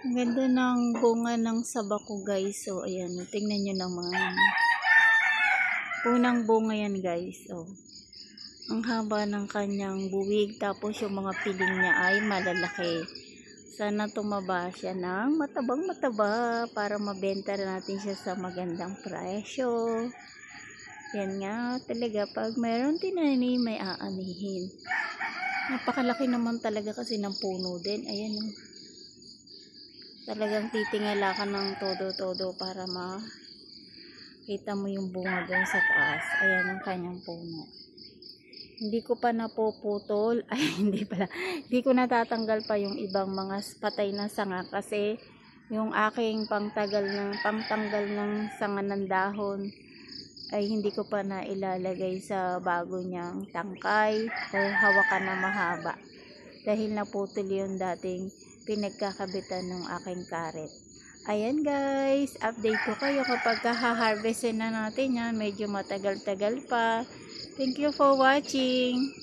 Ang ganda ng bunga ng saba ko guys. So ayan, tingnan nyo naman. Unang bunga yan guys. Oh. Ang haba ng kanyang buwig, tapos yung mga piling niya ay malalaki. Sana tumaba siya ng matabang-mataba para mabenta natin siya sa magandang presyo. Yan nga talaga, pag mayroon tinanim, may aanihin. Napakalaki naman talaga kasi ng puno din. Ayan o. Talagang titingala ka ng todo-todo para makita mo yung bunga doon sa taas. Ayan ang kanyang puno. Hindi ko pa napuputol. Ay, hindi pala. Hindi ko natatanggal pa yung ibang mga patay na sanga kasi yung aking pangtanggal ng sanga ng dahon ay hindi ko pa na ilalagay sa bago niyang tangkay o hawakan na mahaba. Dahil naputol yung dating pinagkakabitan ng aking karet. Ayan guys, update ko kayo kapag ha-harvestin na natin yan. Medyo matagal-tagal pa. Thank you for watching.